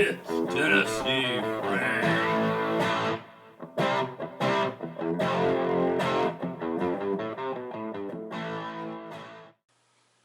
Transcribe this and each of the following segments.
It's Tennessee.Frank.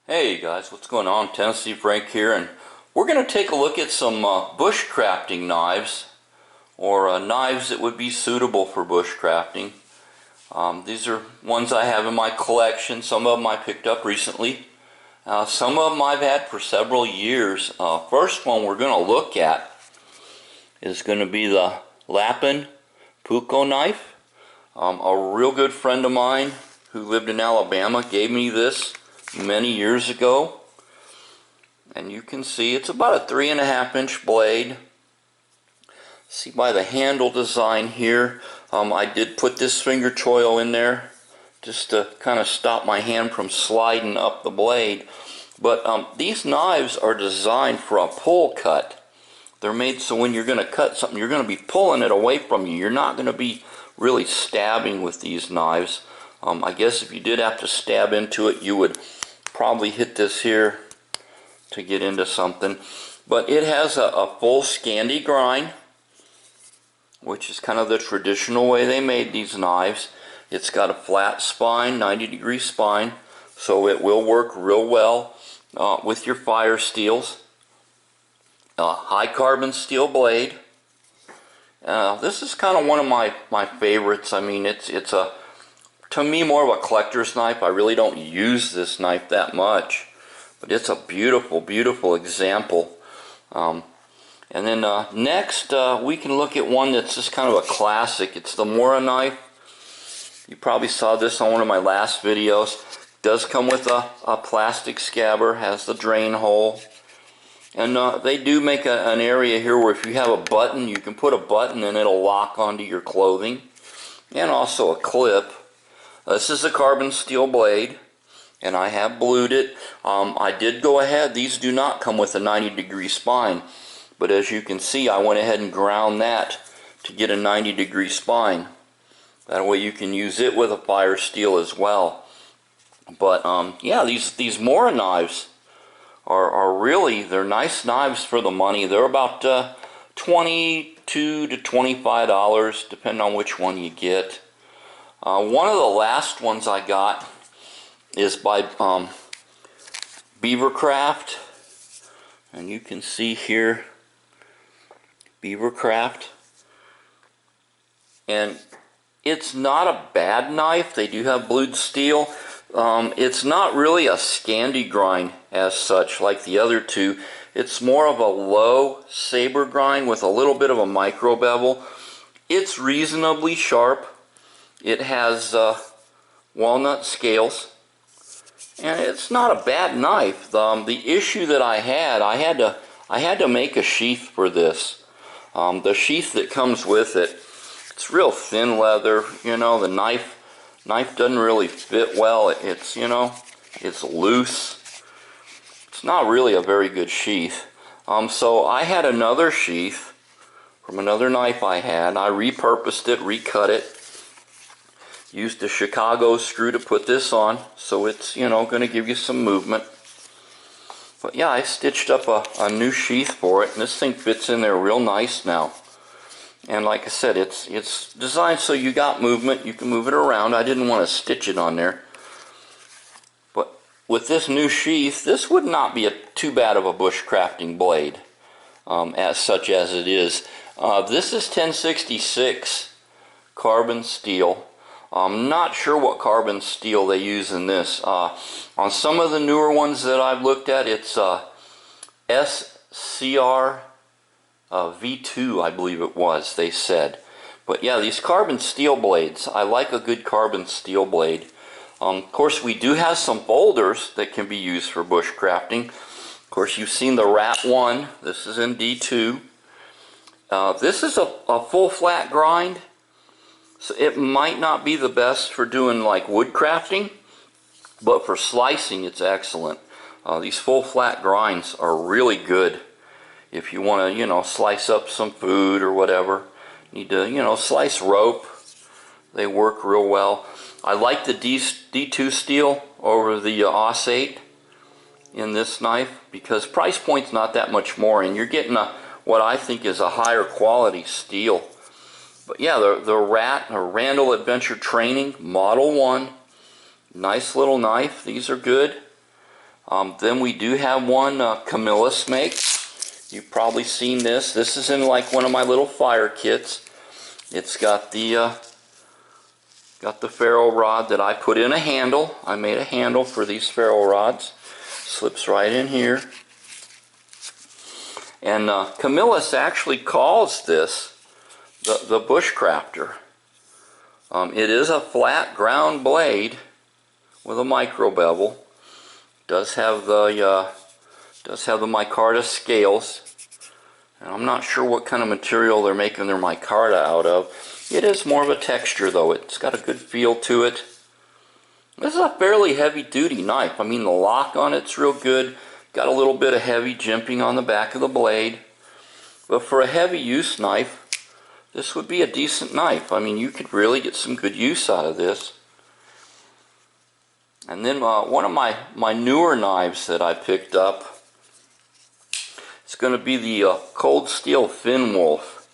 Hey guys, what's going on? Tennessee.Frank here, and we're going to take a look at some bushcrafting knives, or knives that would be suitable for bushcrafting. These are ones I have in my collection. Some of them I picked up recently. Some of them I've had for several years. First one we're going to look at is going to be the Lapin Puko knife. A real good friend of mine who lived in Alabama gave me this many years ago, and you can see it's about a 3.5-inch blade. See by the handle design here, I did put this finger choil in there just to kind of stop my hand from sliding up the blade. But these knives are designed for a pull cut. They're made so when you're going to cut something, you're going to be pulling it away from you. You're not going to be really stabbing with these knives. I guess if you did have to stab into it, you would probably hit this here to get into something. But it has a full Scandi grind, which is kind of the traditional way they made these knives. It's got a flat spine, 90-degree spine, so it will work real well with your fire steels. High carbon steel blade. This is kind of one of my favorites. I mean, it's to me more of a collector's knife. I really don't use this knife that much, but it's a beautiful, beautiful example. And then next we can look at one that's just kind of a classic. It's the Mora knife. You probably saw this on one of my last videos. It does come with a plastic scabbard, has the drain hole. And they do make an area here where if you have a button, you can put a button and it'll lock onto your clothing. And also a clip. This is a carbon steel blade, and I have blued it. I did go ahead. These do not come with a 90-degree spine. But as you can see, I went ahead and ground that to get a 90-degree spine. That way you can use it with a fire steel as well. But yeah, these Mora knives are really, they're nice knives for the money. They're about $22 to $25, depending on which one you get. One of the last ones I got is by Bushcraft, and you can see here Bushcraft, and it's not a bad knife. They do have blued steel. It's not really a Scandi grind as such like the other two. It's more of a low saber grind with a little bit of a micro bevel. It's reasonably sharp. It has walnut scales, and it's not a bad knife. The issue that I had to make a sheath for this. The sheath that comes with it, it's real thin leather. You know, the knife doesn't really fit well. It's, you know, it's loose. It's not really a very good sheath. So I had another sheath from another knife I had. I repurposed it, recut it. Used a Chicago screw to put this on, so it's, you know, going to give you some movement. But yeah, I stitched up a new sheath for it, and this thing fits in there real nice now. And like I said, it's designed so you got movement, you can move it around. I didn't want to stitch it on there. But with this new sheath, this would not be too bad of a bushcrafting blade, as such as it is. This is 1066 carbon steel. I'm not sure what carbon steel they use in this. On some of the newer ones that I've looked at, it's SCR V2, I believe it was, they said. But yeah, these carbon steel blades, I like a good carbon steel blade. Of course, we do have some folders that can be used for bushcrafting. Of course, you've seen the Rat 1. This is in D2. This is a full flat grind. So it might not be the best for doing like wood crafting, but for slicing it's excellent. These full flat grinds are really good if you want to, you know, slice up some food or whatever. Need to, you know, slice rope. They work real well. I like the D2 steel over the AUS 8 in this knife because price point's not that much more, and you're getting what I think is a higher quality steel. But yeah, the Randall Adventure Training Model 1. Nice little knife. These are good. Then we do have one Camillus makes. You've probably seen this. This is in like one of my little fire kits. It's got the ferro rod that I put in a handle. I made a handle for these ferro rods. Slips right in here. And Camillus actually calls this the Bushcrafter. It is a flat ground blade with a micro bevel. Does have the micarta scales. And I'm not sure what kind of material they're making their micarta out of. It is more of a texture though. It's got a good feel to it. This is a fairly heavy duty knife. I mean, the lock on it's real good. Got a little bit of heavy jimping on the back of the blade. But for a heavy use knife, this would be a decent knife. I mean, you could really get some good use out of this. And then one of my newer knives that I picked up, it's going to be the Cold Steel Thin Wolf.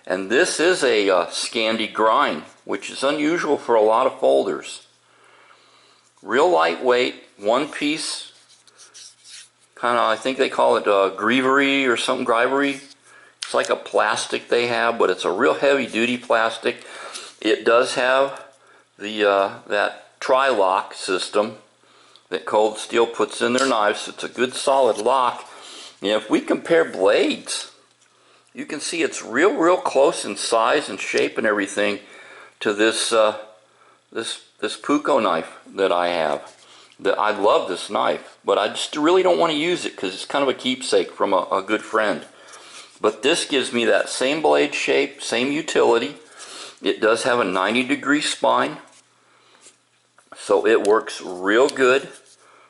And this is a Scandi grind, which is unusual for a lot of folders. Real lightweight, one piece, kind of, I think they call it grievery or something, grivery. It's like a plastic they have, but it's a real heavy duty plastic. It does have the that tri-lock system that Cold Steel puts in their knives. It's a good solid lock. And if we compare blades, you can see it's real close in size and shape and everything to this this Puko knife that I have. I love this knife, but I just really don't want to use it because it's kind of a keepsake from a good friend. But this gives me that same blade shape, same utility. It does have a 90-degree spine, so it works real good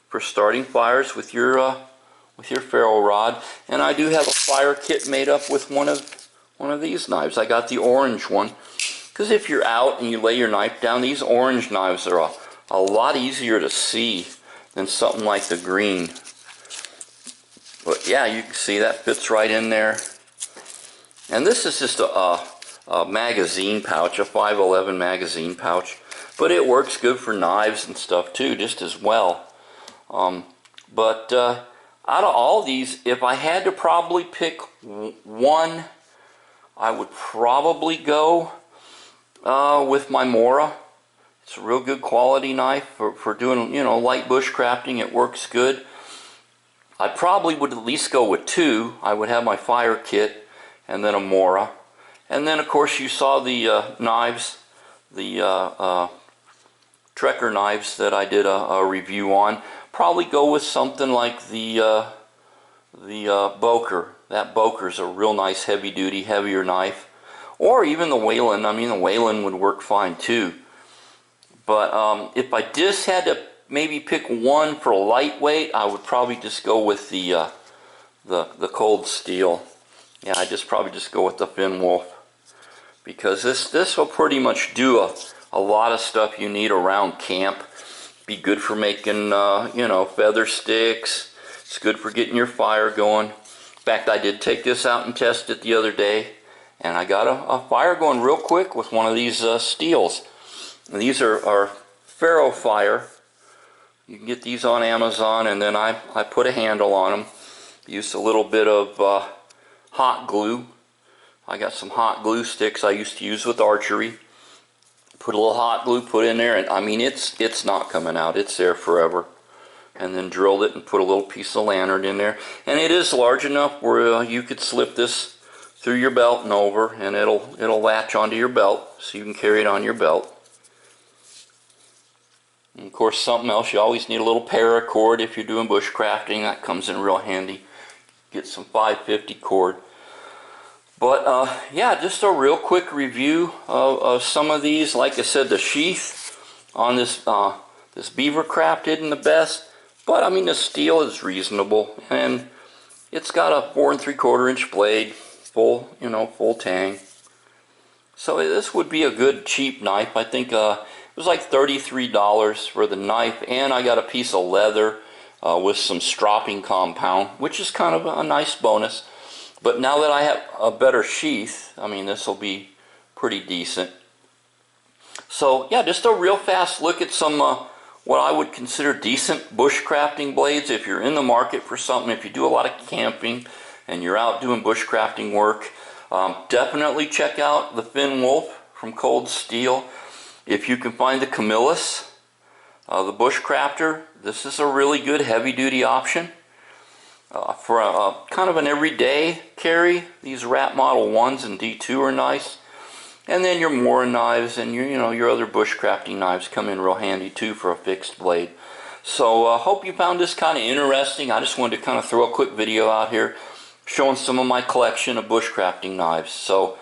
for starting fires with your ferro rod. And I do have a fire kit made up with one of these knives. I got the orange one because if you're out and you lay your knife down, these orange knives are a lot easier to see than something like the green. But yeah, you can see that fits right in there. And this is just a magazine pouch, a 511 magazine pouch. But it works good for knives and stuff too, just as well. But out of all these, if I had to probably pick one, I would probably go with my Mora. It's a real good quality knife for doing, you know, light bushcrafting. It works good. I probably would at least go with two. I would have my fire kit and then a Mora. And then of course you saw the knives, the Trekker knives that I did a review on. Probably go with something like the Boker. That Boker's a real nice heavy duty, heavier knife. Or even the Whalen. I mean, the Whalen would work fine too. But if I just had to maybe pick one for lightweight, I would probably just go with the Cold Steel. Yeah, I probably just go with the Thin Wolf, because this will pretty much do a lot of stuff you need around camp. Be good for making you know, feather sticks. It's good for getting your fire going. In fact, I did take this out and test it the other day, and I got a fire going real quick with one of these steels. And these are ferro fire. You can get these on Amazon, and then I put a handle on them. Used a little bit of hot glue. I got some hot glue sticks I used to use with archery. Put a little hot glue, put in there, and I mean, it's not coming out. It's there forever. And then drilled it and put a little piece of lantern in there. And it is large enough where you could slip this through your belt and over, and it'll latch onto your belt, so you can carry it on your belt. And of course, something else, you always need a little paracord if you're doing bushcrafting. That comes in real handy. Get some 550 cord. But yeah, just a real quick review of some of these. Like I said, the sheath on this this Beavercraft isn't the best, but I mean the steel is reasonable, and it's got a 4 3/4 inch blade, full, you know, full tang. So this would be a good cheap knife. I think it was like $33 for the knife, and I got a piece of leather with some stropping compound, which is kind of a nice bonus. But now that I have a better sheath, I mean, this will be pretty decent. So yeah, just a real fast look at some what I would consider decent bushcrafting blades. If you're in the market for something, if you do a lot of camping and you're out doing bushcrafting work, definitely check out the Finn Wolf from Cold Steel. If you can find the Camillus, the Bushcrafter, this is a really good heavy-duty option. For a kind of an everyday carry, these Rat Model 1s and D2 are nice. And then your Mora knives and your other bushcrafting knives come in real handy too for a fixed blade. So hope you found this kind of interesting. I just wanted to kind of throw a quick video out here showing some of my collection of bushcrafting knives. So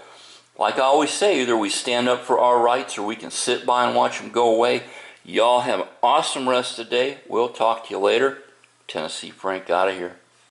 like I always say, either we stand up for our rights or we can sit by and watch them go away. Y'all have an awesome rest of the day. We'll talk to you later. Tennessee Frank out of here.